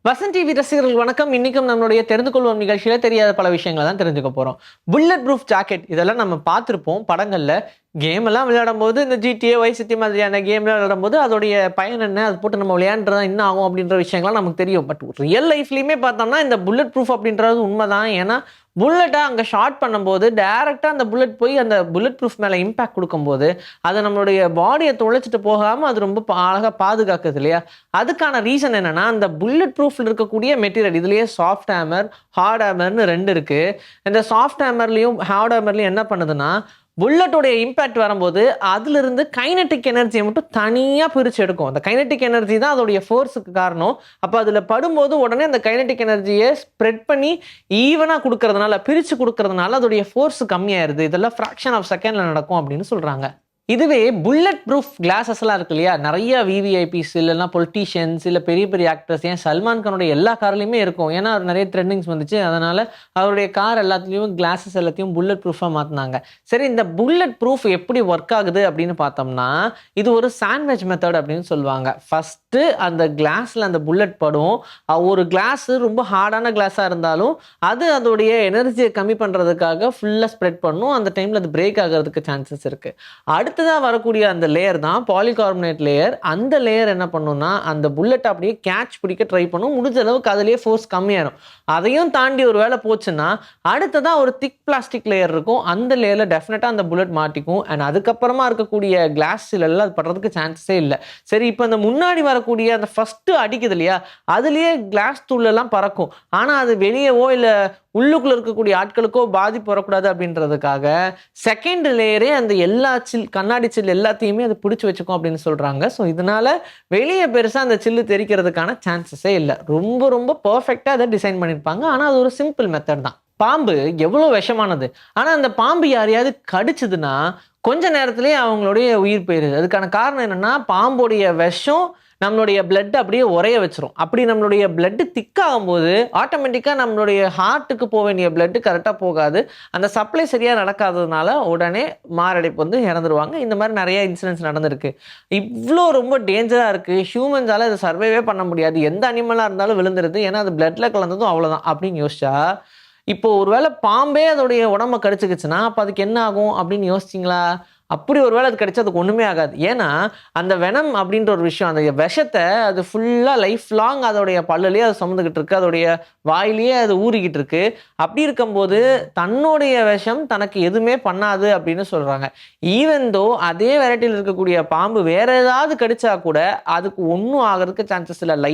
Vasanth TV ரசிகர்கள் வணக்கம். இன்னைக்கும் நம்மளுடைய தெரிந்து கொள்வோம் நிகழ்ச்சியில தெரியாத பல விஷயங்களை தான் தெரிஞ்சுக்க போறோம். புல்லட் ப்ரூஃப் ஜாக்கெட் இதெல்லாம் நம்ம பார்த்திருப்போம் படங்கள்ல. கேம் எல்லாம் விளையாடும் போது இந்த GTA வைஸ் சிட்டி மாதிரியான கேம்லாம் விளையாடும் போது அதோடைய பயன் என்ன, அது போட்டு நம்ம விளையாண்டுறதா என்ன ஆகும் அப்படின்ற விஷயங்கள்லாம் நமக்கு தெரியும். பட் ரியல் லைஃப்லயுமே பார்த்தோம்னா இந்த புல்லட் ப்ரூஃப் அப்படின்றது உண்மைதான். ஏன்னா புல்லட்டை அங்கே ஷார்ட் பண்ணும்போது டைரெக்டாக அந்த புல்லட் போய் அந்த புல்லட் ப்ரூஃப் மேலே இம்பாக்ட் கொடுக்கும்போது அது நம்மளுடைய பாடியை தொலைச்சிட்டு போகாமல் அது ரொம்ப அழகாக பாதுகாக்குது இல்லையா. அதுக்கான ரீசன் என்னன்னா அந்த புல்லட் ப்ரூஃப்ல இருக்கக்கூடிய மெட்டீரியல். இதுலேயே சாஃப்ட் ஹேமர், ஹார்ட் ஹேமர்னு ரெண்டு இருக்கு. இந்த சாஃப்ட் ஹேமர்லையும் ஹார்ட் ஹேமர்லையும் என்ன பண்ணுதுன்னா புல்லட்டோடைய இம்பாக்ட் வரும்போது அதிலிருந்து கைனட்டிக் எனர்ஜியை மட்டும் தனியாக பிரித்து எடுக்கும். அந்த கைனட்டிக் எனர்ஜி தான் அதோடைய ஃபோர்ஸுக்கு காரணம். அப்போ அதில் படும்போது உடனே அந்த கைனட்டிக் எனர்ஜியை ஸ்ப்ரெட் பண்ணி ஈவனாக கொடுக்கறதுனால, பிரித்து கொடுக்கறதுனால அதோடைய ஃபோர்ஸ் கம்மியாயிருது. இதெல்லாம் ஃப்ராக்ஷன் ஆஃப் செகண்டில் நடக்கும் அப்படின்னு சொல்கிறாங்க. இதுவே புல்லட் ப்ரூஃப் கிளாஸஸ்லாம் இருக்கு இல்லையா, நிறைய விவிஐபிஸ் இல்லைன்னா பொலிட்டீஷியன்ஸ் இல்லை பெரிய பெரிய ஆக்டர்ஸ், ஏன் சல்மான் கானுடைய எல்லா கார்லையுமே இருக்கும். ஏன்னா அவர் நிறைய ட்ரெண்டிங்ஸ் வந்துச்சு. அதனால் அவருடைய கார் எல்லாத்துலேயும் கிளாஸஸ் எல்லாத்தையும் புல்லட் ப்ரூஃபாக மாற்றினாங்க. சரி, இந்த புல்லட் ப்ரூஃப் எப்படி ஒர்க் ஆகுது அப்படின்னு பார்த்தோம்னா இது ஒரு சாண்ட்விச் மெத்தட் அப்படின்னு சொல்லுவாங்க. ஃபஸ்ட்டு அந்த கிளாஸில் அந்த புல்லட் படும். ஒரு கிளாஸு ரொம்ப ஹார்டான கிளாஸாக இருந்தாலும் அது அதோடைய எனர்ஜியை கம்மி பண்ணுறதுக்காக ஃபுல்லாக ஸ்ப்ரெட் பண்ணும். அந்த டைமில் அது பிரேக் ஆகிறதுக்கு சான்சஸ் இருக்குது. அடுத்ததாக வரக்கூடிய அந்த லேயர் தான் பாலிகார்பனேட் லேயர். அந்த லேயர் என்ன பண்ணுன்னா அந்த புல்லட் அப்படியே கேட்ச் பிடிக்க ட்ரை பண்ணும். முடிஞ்ச அளவுக்கு அதிலேயே ஃபோர்ஸ் கம்மியாயிரும். அதையும் தாண்டி ஒரு வேலை போச்சுன்னா அடுத்ததான் ஒரு திக் பிளாஸ்டிக் லேயர் இருக்கும். அந்த லேயரில் டெஃபினட்டாக அந்த புல்லட் மாட்டிக்கும். அண்ட் அதுக்கப்புறமா இருக்கக்கூடிய கிளாஸ்லாம் அது படுறதுக்கு சான்ஸே இல்லை. சரி, இப்போ அந்த முன்னாடி வரக்கூடிய அந்த ஃபஸ்ட்டு அடிக்குது இல்லையா, அதுலேயே கிளாஸ் தூளெல்லாம் பறக்கும். ஆனால் அது வெளியவோ இல்லை உள்ளுக்குள்ள இருக்கக்கூடிய ஆட்களுக்கோ பாதிப்பு வரக்கூடாது அப்படின்றதுக்காக செகண்ட் லேயரே அந்த எல்லா கண்ணாடி சில் எல்லாத்தையுமே அது பிடிச்சி வச்சுக்கும் அப்படின்னு சொல்றாங்க. ஸோ இதனால வெளியே பெருசாக அந்த சில்லு தெரிக்கிறதுக்கான சான்சஸே இல்லை. ரொம்ப ரொம்ப பர்ஃபெக்டாக அதை டிசைன் பண்ணியிருப்பாங்க. ஆனால் அது ஒரு சிம்பிள் மெத்தட் தான். பாம்பு எவ்வளோ விஷமானது. ஆனால் அந்த பாம்பு யாரையாவது கடிச்சதுன்னா கொஞ்ச நேரத்திலேயே அவங்களுடைய உயிர் போயிருது. அதுக்கான காரணம் என்னன்னா பாம்போடைய விஷம் நம்மளுடைய பிளட் அப்படியே உரைய வச்சிரும். அப்படி நம்மளுடைய பிளட் திக்காகும் போது ஆட்டோமேட்டிக்காக நம்மளுடைய ஹார்ட்டுக்கு போக வேண்டிய பிளட் கரெக்டாக போகாது. அந்த சப்ளை சரியாக நடக்காததுனால உடனே மாரடைப்பு வந்து இறந்துருவாங்க. இந்த மாதிரி நிறைய இன்சிடென்ட்ஸ் நடந்திருக்கு. இவ்வளோ ரொம்ப டேஞ்சராக இருக்குது. ஹியூமன்ஸால் அதை சர்வைவே பண்ண முடியாது. எந்த அனிமலாக இருந்தாலும் விழுந்துருது. ஏன்னா அது பிளட்டில் கலந்ததும் அவ்வளோதான் அப்படின்னு யோசிச்சா, இப்போ ஒருவேளை பாம்பே அதோடைய உடம்ப கடிச்சுக்குச்சுன்னா அப்போ அதுக்கு என்ன ஆகும் அப்படின்னு யோசிச்சிங்களா? அப்படி ஒரு வேளை அது கடிச்சா அதுக்கு ஒன்றுமே ஆகாது. ஏன்னா அந்த வெனம் அப்படின்ற ஒரு விஷயம், அந்த விஷத்தை அது ஃபுல்லாக லைஃப் லாங் அதோடைய பல்லுலேயே அது சுமந்துக்கிட்டு இருக்கு, அதோடைய வாயிலேயே அது ஊறிக்கிட்டு இருக்கு. அப்படி இருக்கும்போது தன்னுடைய விஷம் தனக்கு எதுவுமே பண்ணாது அப்படின்னு சொல்கிறாங்க. ஈவன் தோ அதே வெரைட்டியில் இருக்கக்கூடிய பாம்பு வேற ஏதாவது கடிச்சா கூட அதுக்கு ஒன்றும் ஆகிறதுக்கு சான்சஸ் இல்லை.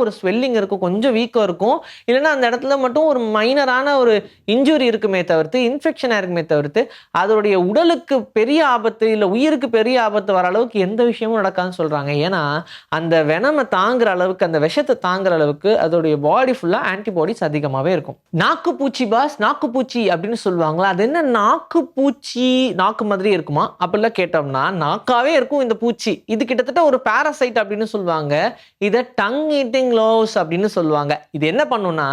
ஒரு ஸ்வெல்லிங் இருக்கும், கொஞ்சம் வீக்கம் இருக்கும், இல்லைன்னா அந்த இடத்துல மட்டும் ஒரு மைனரான ஒரு இன்ஜுரி இருக்குமே தவிர்த்து, இன்ஃபெக்ஷனாக இருக்குமே தவிர்த்து அதோடைய உடலுக்கு பெரிய ஆபத்து இல்லை உயிருக்கு பெரிய ஆபத்து வர அளவுக்கு எந்த விஷயமும் நடக்காதுன்னு சொல்றாங்க. ஏன்னா அந்த வெனமை தாங்குற அளவுக்கு, அந்த விஷத்தை தாங்குற அளவுக்கு அதோடைய பாடி ஃபுல்லாக ஆன்டிபாடிஸ் அதிகமாகவே இருக்கும். நாக்குப்பூச்சி பாஸ், நாக்குப்பூச்சி அப்படின்னு சொல்லுவாங்களா, அது என்ன நாக்குப்பூச்சி நாக்கு மாதிரி இருக்குமா அப்படிலாம் கேட்டோம்னா நாக்காவே இருக்கும் இந்த பூச்சி. இது கிட்டத்தட்ட ஒரு பாராசைட் அப்படின்னு சொல்லுவாங்க. இதை டங் லோஸ் அப்படின்னு சொல்லுவாங்க. இது என்ன பண்ணும்னா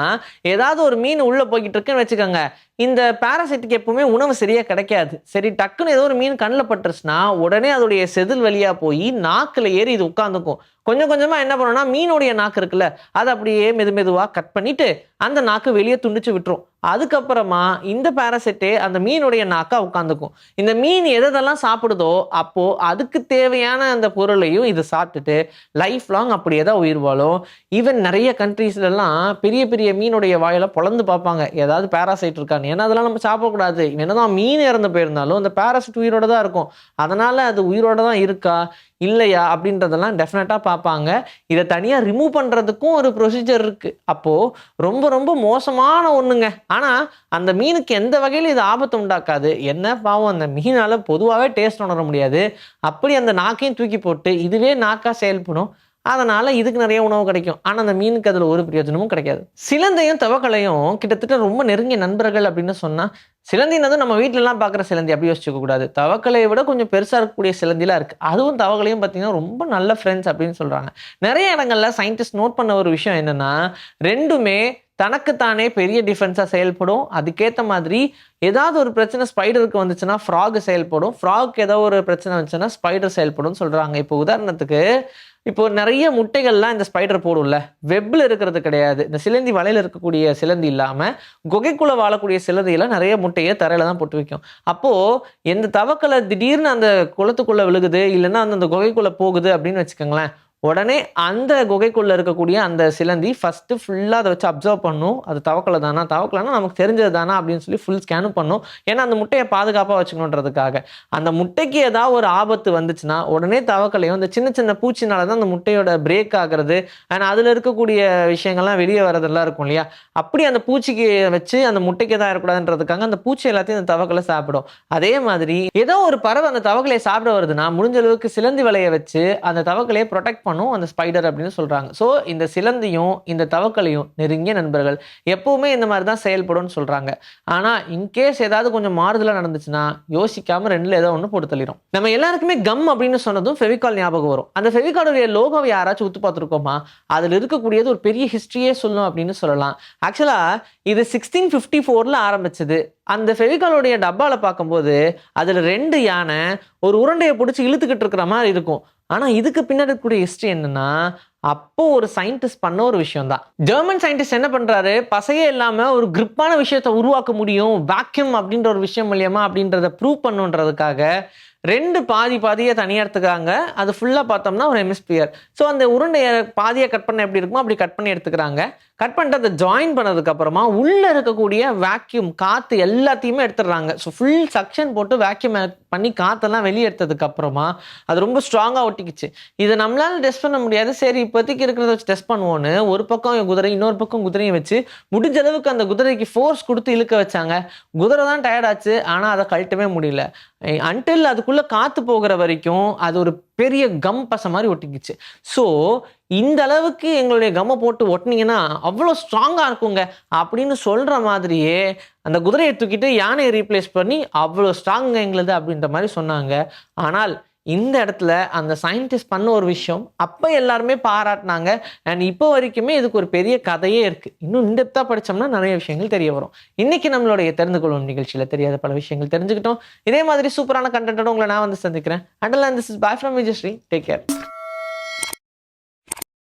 ஏதாவது ஒரு மீன் உள்ள போய்கிட்டு இருக்குன்னு வச்சுக்கோங்க, இந்த பாராசைட்டுக்கு எப்பவுமே உணவு சரியா கிடைக்காது. சரி, டக்குன்னு ஏதோ ஒரு மீன் கண்ணில் பட்டுருச்சுன்னா உடனே அதோடைய செதில் வழியா போய் நாக்குல ஏறி இது உட்காந்துக்கும். கொஞ்சம் கொஞ்சமா என்ன பண்ணணும்னா மீனுடைய நாக்கு இருக்குல்ல, அதை அப்படியே மெதுவா கட் பண்ணிட்டு அந்த நாக்கு வெளியே துண்டிச்சு விட்டுரும். அதுக்கப்புறமா இந்த பாராசைட்டே அந்த மீனுடைய நாக்கா உட்காந்துக்கும். இந்த மீன் எதெல்லாம் சாப்பிடுதோ அப்போ அதுக்கு தேவையான அந்த பொருளையும் இது சாப்பிட்டுட்டு லைஃப் லாங் அப்படியே தான் உயிர் வாழும். ஈவன் நிறைய கண்ட்ரீஸ்லாம் பெரிய பெரிய மீனுடைய வாயில பொழந்து பார்ப்பாங்க ஏதாவது பாராசைட் இருக்கான்னு. ஏன்னா அதெல்லாம் நம்ம சாப்பிடக்கூடாது. என்னதான் மீன் இறந்து போயிருந்தாலும் அந்த பாராசைட் உயிரோட தான் இருக்கும். அதனால அது உயிரோட தான் இருக்கா இல்லையா அப்படின்றதெல்லாம் டெஃபினட்டாக பார்ப்பாங்க. இதை தனியாக ரிமூவ் பண்ணுறதுக்கும் ஒரு ப்ரொசீஜர் இருக்குது. அப்போது ரொம்ப ரொம்ப மோசமான ஒன்றுங்க. ஆனால் அந்த மீனுக்கு எந்த வகையில் இது ஆபத்து உண்டாக்காது. என்ன பாவம், அந்த மீனால் பொதுவாகவே டேஸ்ட் உணர முடியாது. அப்படி அந்த நாக்கையும் தூக்கி போட்டு இதுவே நாக்காக செயல்படும். அதனால இதுக்கு நிறைய உணவு கிடைக்கும். ஆனால் அந்த மீனுக்கு அதில் ஒரு பிரயோஜனமும் கிடைக்காது. சிலந்தையும் தவக்கலையும் கிட்டத்தட்ட ரொம்ப நெருங்கிய நண்பர்கள் அப்படின்னு சொன்னால், சிலந்தினதும் நம்ம வீட்டிலலாம் பார்க்குற சிலந்தி அப்படி யோசிச்சுக்க கூடாது. தவக்கலையை விட கொஞ்சம் பெருசாக இருக்கக்கூடிய சிலந்திலாம் இருக்குது. அதுவும் தவக்கலையும் பார்த்தீங்கன்னா ரொம்ப நல்ல ஃப்ரெண்ட்ஸ் அப்படின்னு சொல்கிறாங்க. நிறைய இடங்கள்ல சயின்டிஸ்ட் நோட் பண்ண ஒரு விஷயம் என்னென்னா, ரெண்டுமே தனக்குத்தானே பெரிய டிஃபென்ஸாக செயல்படும். அதுக்கேற்ற மாதிரி ஏதாவது ஒரு பிரச்சனை ஸ்பைடருக்கு வந்துச்சுன்னா ஃப்ராக் செயல்படும், ஃப்ராக் ஏதாவது ஒரு பிரச்சனை வந்துச்சுன்னா ஸ்பைடர் செயல்படும் சொல்கிறாங்க. இப்போ உதாரணத்துக்கு இப்போ நிறைய முட்டைகள்லாம் இந்த ஸ்பைடர் போடும்ல, வெப்ல இருக்கிறது கிடையாது. இந்த சிலந்தி வலையில இருக்கக்கூடிய சிலந்தி இல்லாம, குகைக்குள்ள வாழக்கூடிய சிலந்திலாம் நிறைய முட்டைய தரையில தான் போட்டு வைக்கும். அப்போ எந்த தவக்கலை திடீர்னு அந்த குளத்துக்குள்ள விழுகுது, இல்லன்னா அந்த குகைக்குள்ள போகுது அப்படின்னு வச்சுக்கோங்களேன். உடனே அந்த குகைக்குள்ள இருக்கக்கூடிய அந்த சிலந்தி ஃபர்ஸ்ட்டு ஃபுல்லா அத வச்சு அப்சர்வ் பண்ணும். அது தவக்கலை தானா? தவக்கலைன்னா நமக்கு தெரிஞ்சது தானா? அப்படின்னு சொல்லி ஃபுல் ஸ்கேனும் பண்ணும். ஏன்னா, அந்த முட்டைய பாதுகாப்பா வச்சுக்கணுன்றதுக்காக. அந்த முட்டைக்கு ஏதாவது ஒரு ஆபத்து வந்துச்சுன்னா, உடனே தவக்கலையும் இந்த சின்ன சின்ன பூச்சினால தான் அந்த முட்டையோட பிரேக் ஆகுறது, அண்ட் அதுல இருக்கக்கூடிய விஷயங்கள்லாம் வெளிய வரதெல்லாம் இருக்கும் இல்லையா? அப்படி அந்த பூச்சிக்கு வச்சு அந்த முட்டைக்கு எதாவது ஆயிறக்கூடாதுன்றதுக்காக அந்த பூச்சி எல்லாத்தையும் அந்த தவக்கலை சாப்பிடும். அதே மாதிரி ஏதோ ஒரு பறவை அந்த தவக்கலைய சாப்பிட வருதுன்னா, முடிஞ்ச அளவுக்கு சிலந்தி வலைய வச்சு அந்த தவக்கலைய புரொடெக்ட் பண்ணும் அந்த ஸ்பைடர் அப்படின்னு சொல்றாங்க. ஸோ இந்த சிலந்தியும் இந்த தவக்கலையும் நெருங்கிய நண்பர்கள். எப்பவுமே இந்த மாதிரி தான் செயல்படும்னு சொல்றாங்க. ஆனா இன்கேஸ் ஏதாவது கொஞ்சம் மாறுதலா நடந்துச்சுன்னா யோசிக்காம 2ல ஏதோ ஒண்ணு போட்டு தள்ளிரும். நம்ம எல்லாருக்குமே கம் அப்படின்னு சொன்னதும் ஃபெவிகால் ஞாபகம் வரும். அந்த ஃபெவிகாலுடைய லோகோவை யாராச்சும் உத்து பார்த்துருக்கோமா? அதுல இருக்கக்கூடியது ஒரு பெரிய ஹிஸ்டரியே சொல்லும் அப்படின்னு சொல்லலாம். ஆக்சுவலா இது 1654ல ஆரம்பிச்சது. அந்த ஃபெவிகாலுடைய டப்பால பார்க்கும்போது அதுல 2 யானை ஒரு உருண்டைய புடிச்சு இழுத்துக்கிட்டு இருக்கிற மாதிரி இருக்கும். ஆனா இதுக்கு பின்னாடி இருக்கக்கூடிய ஹிஸ்டரி என்னன்னா, அப்போ ஒரு சயின்டிஸ்ட் பண்ண ஒரு விஷயம் தான். ஜெர்மன் சயின்டிஸ்ட் என்ன பண்றாரு, பசையே இல்லாம ஒரு கிரிப்பான விஷயத்தை உருவாக்க முடியும் வேக்யூம் அப்படின்ற ஒரு விஷயம் மூலியமா அப்படின்றத ப்ரூவ் பண்ணுன்றதுக்காக 2 பாதி பாதியா தனியா எடுத்துக்கிறாங்க. அது ஃபுல்லா பார்த்தோம்னா ஒரு ஹெமிஸ்பியர். ஸோ அந்த உருண்டைய பாதியா கட் பண்ண எப்படி இருக்குமோ அப்படி கட் பண்ணி எடுத்துக்கிறாங்க. கட் பண்ணிட்டு அதை ஜாயின் பண்ணதுக்கு அப்புறமா உள்ள இருக்கக்கூடிய வேக்யூம் காத்து எல்லாத்தையுமே எடுத்துடுறாங்க. ஸோ ஃபுல் சக்ஷன் போட்டு வேக்யூம் பண்ணி காத்தெல்லாம் வெளியே எடுத்ததுக்கு அப்புறமா அது ரொம்ப ஸ்ட்ராங்கா ஒட்டிக்கிச்சு. இதை நம்மளால டெஸ்ட் பண்ண முடியாது. சரி இப்போதைக்கு இருக்கிறத வச்சு டெஸ்ட் பண்ணுவோன்னு ஒரு பக்கம் குதிரை இன்னொரு பக்கம் குதிரையை வச்சு முடிஞ்ச அளவுக்கு அந்த குதிரைக்கு ஃபோர்ஸ் கொடுத்து இழுக்க வச்சாங்க. குதிரை தான் டயர்ட் ஆச்சு. ஆனா அதை கழட்டவே முடியல. அன்டில் அதுக்குள்ள காத்து போகிற வரைக்கும் அது ஒரு பெரிய கம் பசை மாதிரி ஒட்டிக்கிச்சு. ஸோ இந்த அளவுக்கு எங்களுடைய கம்மை போட்டு ஒட்டினீங்கன்னா அவ்வளோ ஸ்ட்ராங்கா இருக்குங்க அப்படின்னு சொல்ற மாதிரியே அந்த குதிரையை தூக்கிட்டு யானையை ரீப்ளேஸ் பண்ணி அவ்வளோ ஸ்ட்ராங்க எங்களுது அப்படின்ற மாதிரி சொன்னாங்க. ஆனால் இந்த இடத்துல அந்த சயின்டிஸ்ட் பண்ண ஒரு விஷயம் அப்போ எல்லாருமே பாராட்டினாங்க. அண்ட் இப்போ வரைக்குமே இதுக்கு ஒரு பெரிய கதையே இருக்கு. இன்னும் இன்டெப்தா படிச்சோம்னா நிறைய விஷயங்கள் தெரிய வரும். இன்னைக்கு நம்மளுடைய தெரிந்து கொள்ளும் நிகழ்ச்சியில தெரியாத பல விஷயங்கள் தெரிஞ்சுக்கிட்டோம். இதே மாதிரி சூப்பரான கண்டென்ட்டோட உங்களை நான் வந்து சந்திக்கிறேன். Until and this is by from Vijayasri. Take care.